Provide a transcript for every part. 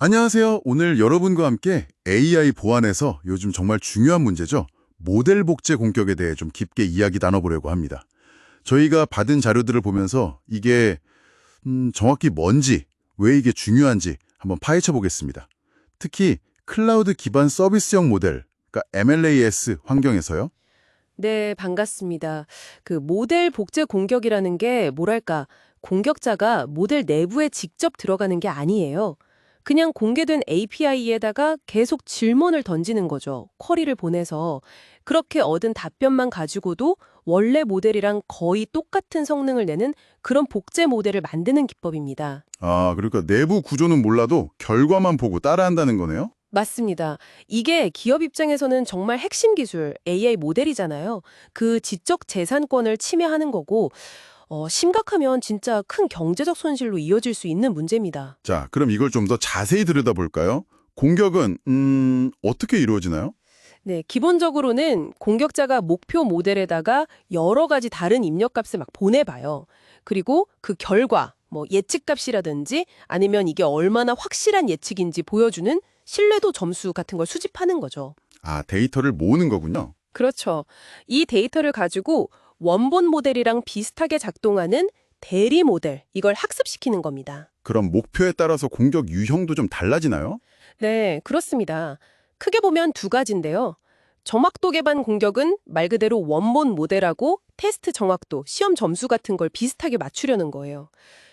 안녕하세요. 오늘 여러분과 함께 AI 보안에서 요즘 정말 중요한 문제죠. 모델 복제 공격에 대해 좀 깊게 이야기 나눠보려고 합니다. 저희가 받은 자료들을 보면서 이게 정확히 뭔지, 왜 이게 중요한지 한번 파헤쳐 보겠습니다. 특히 클라우드 기반 서비스형 모델, 그러니까 MLAS 환경에서요. 네, 반갑습니다. 그 모델 복제 공격이라는 게 뭐랄까, 공격자가 모델 내부에 직접 들어가는 게 아니에요. 그냥 공개된 API에다가 계속 질문을 던지는 거죠. 쿼리를 보내서. 그렇게 얻은 답변만 가지고도 원래 모델이랑 거의 똑같은 성능을 내는 그런 복제 모델을 만드는 기법입니다. 아, 그러니까 내부 구조는 몰라도 결과만 보고 따라한다는 거네요? 맞습니다. 이게 기업 입장에서는 정말 핵심 기술, AI 모델이잖아요. 그 지적 재산권을 침해하는 거고, 심각하면 진짜 큰 경제적 손실로 이어질 수 있는 문제입니다. 자, 그럼 이걸 좀 더 자세히 들여다볼까요? 공격은 어떻게 이루어지나요? 네, 기본적으로는 공격자가 목표 모델에다가 여러 가지 다른 입력값을 막 보내봐요. 그리고 그 결과, 뭐 예측값이라든지 아니면 이게 얼마나 확실한 예측인지 보여주는 신뢰도 점수 같은 걸 수집하는 거죠. 아, 데이터를 모으는 거군요. 그렇죠. 이 데이터를 가지고 원본 모델이랑 비슷하게 작동하는 대리 모델, 이걸 학습시키는 겁니다. 그럼 목표에 따라서 공격 유형도 좀 달라지나요? 네, 그렇습니다. 크게 보면 두 가지인데요. 정확도 기반 공격은 말 그대로 원본 모델하고 테스트 정확도, 시험 점수 같은 걸 비슷하게 맞추려는 거예요.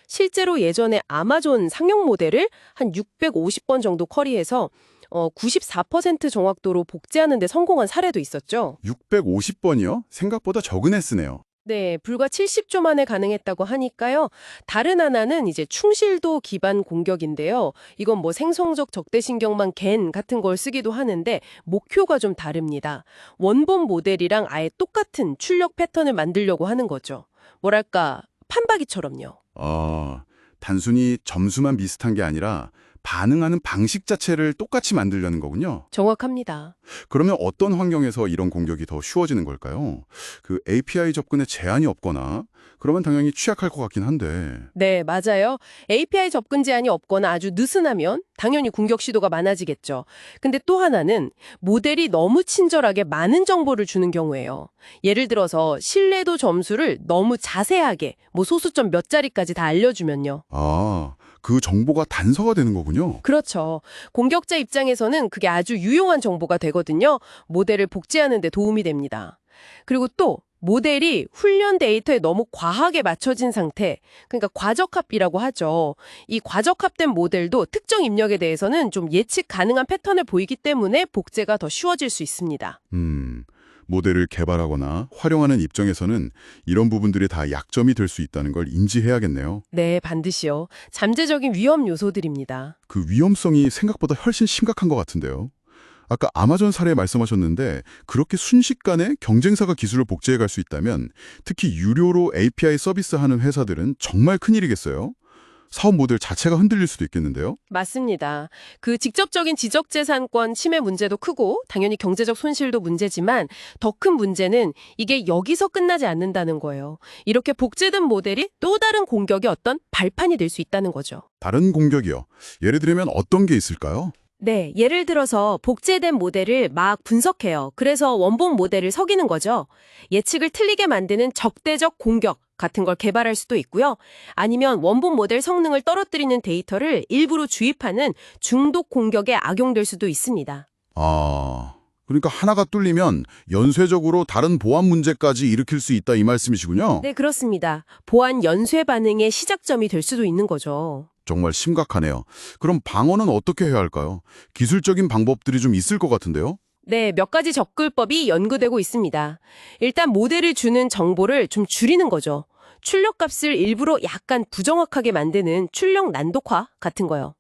실제로 예전에 아마존 상용 모델을 한 650번 정도 쿼리해서 94% 정확도로 복제하는 데 성공한 사례도 있었죠. 650번이요? 생각보다 적은 횟수네요. 네, 불과 70초 만에 가능했다고 하니까요. 다른 하나는 이제 충실도 기반 공격인데요. 이건 뭐 생성적 적대신경망 갠 같은 걸 쓰기도 하는데 목표가 좀 다릅니다. 원본 모델이랑 아예 똑같은 출력 패턴을 만들려고 하는 거죠. 뭐랄까, 판박이처럼요. 아, 단순히 점수만 비슷한 게 아니라 반응하는 방식 자체를 똑같이 만들려는 거군요. 정확합니다. 그러면 어떤 환경에서 이런 공격이 더 쉬워지는 걸까요? 그 API 접근에 제한이 없거나 그러면 당연히 취약할 것 같긴 한데. 네, 맞아요. API 접근 제한이 없거나 아주 느슨하면 당연히 공격 시도가 많아지겠죠. 근데 또 하나는 모델이 너무 친절하게 많은 정보를 주는 경우예요. 예를 들어서 신뢰도 점수를 너무 자세하게 뭐 소수점 몇 자리까지 다 알려주면요. 아, 그 정보가 단서가 되는 거군요. 그렇죠. 공격자 입장에서는 그게 아주 유용한 정보가 되거든요. 모델을 복제하는 데 도움이 됩니다. 그리고 또 모델이 훈련 데이터에 너무 과하게 맞춰진 상태, 그러니까 과적합이라고 하죠. 이 과적합된 모델도 특정 입력에 대해서는 좀 예측 가능한 패턴을 보이기 때문에 복제가 더 쉬워질 수 있습니다. 모델을 개발하거나 활용하는 입장에서는 이런 부분들이 다 약점이 될 수 있다는 걸 인지해야겠네요. 네, 반드시요. 잠재적인 위험 요소들입니다. 그 위험성이 생각보다 훨씬 심각한 것 같은데요. 아까 아마존 사례 말씀하셨는데 그렇게 순식간에 경쟁사가 기술을 복제해 갈 수 있다면 특히 유료로 API 서비스하는 회사들은 정말 큰일이겠어요. 사업 모델 자체가 흔들릴 수도 있겠는데요. 맞습니다. 그 직접적인 지적재산권 침해 문제도 크고 당연히 경제적 손실도 문제지만 더 큰 문제는 이게 여기서 끝나지 않는다는 거예요. 이렇게 복제된 모델이 또 다른 공격의 어떤 발판이 될 수 있다는 거죠. 다른 공격이요. 예를 들면 어떤 게 있을까요? 네, 예를 들어서 복제된 모델을 막 분석해요. 그래서 원본 모델을 속이는 거죠. 예측을 틀리게 만드는 적대적 공격 같은 걸 개발할 수도 있고요. 아니면 원본 모델 성능을 떨어뜨리는 데이터를 일부러 주입하는 중독 공격에 악용될 수도 있습니다. 아, 그러니까 하나가 뚫리면 연쇄적으로 다른 보안 문제까지 일으킬 수 있다 이 말씀이시군요. 네, 그렇습니다. 보안 연쇄 반응의 시작점이 될 수도 있는 거죠. 정말 심각하네요. 그럼 방어는 어떻게 해야 할까요? 기술적인 방법들이 좀 있을 것 같은데요? 네, 몇 가지 접근법이 연구되고 있습니다. 일단 모델을 주는 정보를 좀 줄이는 거죠. 출력값을 일부러 약간 부정확하게 만드는 출력 난독화 같은 거요.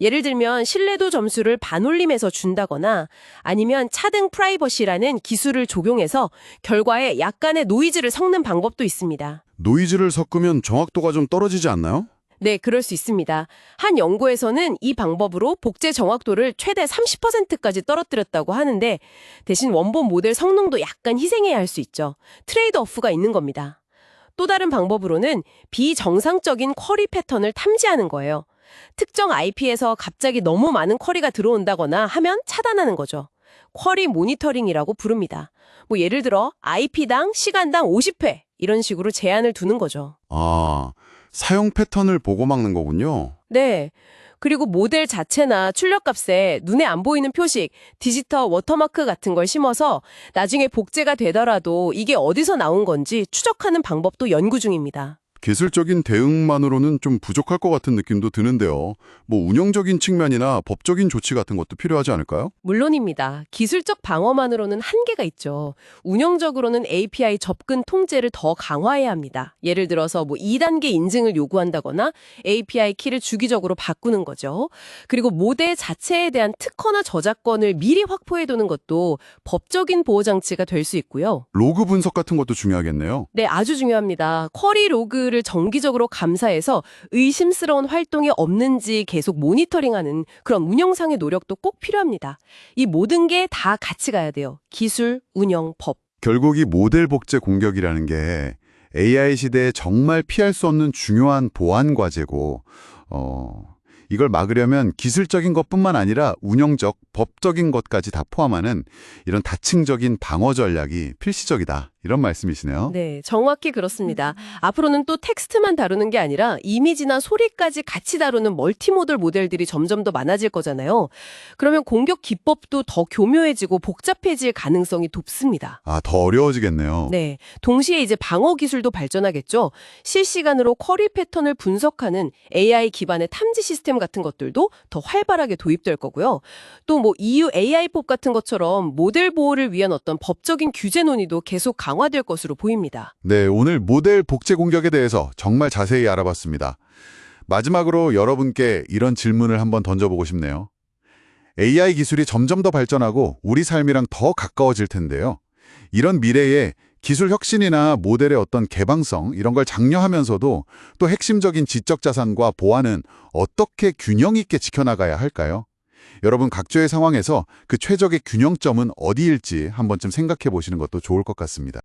예를 들면 신뢰도 점수를 반올림해서 준다거나 아니면 차등 프라이버시라는 기술을 적용해서 결과에 약간의 노이즈를 섞는 방법도 있습니다. 노이즈를 섞으면 정확도가 좀 떨어지지 않나요? 네, 그럴 수 있습니다. 한 연구에서는 이 방법으로 복제 정확도를 최대 30%까지 떨어뜨렸다고 하는데 대신 원본 모델 성능도 약간 희생해야 할 수 있죠. 트레이드 오프가 있는 겁니다. 또 다른 방법으로는 비정상적인 쿼리 패턴을 탐지하는 거예요. 특정 IP에서 갑자기 너무 많은 쿼리가 들어온다거나 하면 차단하는 거죠. 쿼리 모니터링이라고 부릅니다. 뭐 예를 들어 IP당 시간당 50회 이런 식으로 제한을 두는 거죠. 아, 사용 패턴을 보고 막는 거군요. 네. 그리고 모델 자체나 출력값에 눈에 안 보이는 표식, 디지털 워터마크 같은 걸 심어서 나중에 복제가 되더라도 이게 어디서 나온 건지 추적하는 방법도 연구 중입니다. 기술적인 대응만으로는 좀 부족할 것 같은 느낌도 드는데요. 뭐 운영적인 측면이나 법적인 조치 같은 것도 필요하지 않을까요? 물론입니다. 기술적 방어만으로는 한계가 있죠. 운영적으로는 API 접근 통제를 더 강화해야 합니다. 예를 들어서 뭐 2단계 인증을 요구한다거나 API 키를 주기적으로 바꾸는 거죠. 그리고 모델 자체에 대한 특허나 저작권을 미리 확보해두는 것도 법적인 보호장치가 될 수 있고요. 로그 분석 같은 것도 중요하겠네요. 네, 아주 중요합니다. 쿼리 로그를 정기적으로 감사해서 의심스러운 활동이 없는지 계속 모니터링하는 그런 운영상의 노력도 꼭 필요합니다. 이 모든 게 다 같이 가야 돼요. 기술, 운영, 법. 결국 이 모델 복제 공격이라는 게 AI 시대에 정말 피할 수 없는 중요한 보안 과제고, 이걸 막으려면 기술적인 것뿐만 아니라 운영적, 법적인 것까지 다 포함하는 이런 다층적인 방어 전략이 필수적이다. 이런 말씀이시네요. 네, 정확히 그렇습니다. 앞으로는 또 텍스트만 다루는 게 아니라 이미지나 소리까지 같이 다루는 멀티모델 모델들이 점점 더 많아질 거잖아요. 그러면 공격 기법도 더 교묘해지고 복잡해질 가능성이 높습니다. 아, 더 어려워지겠네요. 네, 동시에 이제 방어 기술도 발전하겠죠. 실시간으로 쿼리 패턴을 분석하는 AI 기반의 탐지 시스템 같은 것들도 더 활발하게 도입될 거고요. 또 뭐 EU AI법 같은 것처럼 모델 보호를 위한 어떤 법적인 규제 논의도 계속 강화될 것으로 보입니다. 네, 오늘 모델 복제 공격에 대해서 정말 자세히 알아봤습니다. 마지막으로 여러분께 이런 질문을 한번 던져보고 싶네요. AI 기술이 점점 더 발전하고 우리 삶이랑 더 가까워질 텐데요. 이런 미래에 기술 혁신이나 모델의 어떤 개방성 이런 걸 장려하면서도 또 핵심적인 지적 자산과 보안은 어떻게 균형 있게 지켜나가야 할까요? 여러분 각자의 상황에서 그 최적의 균형점은 어디일지 한 번쯤 생각해 보시는 것도 좋을 것 같습니다.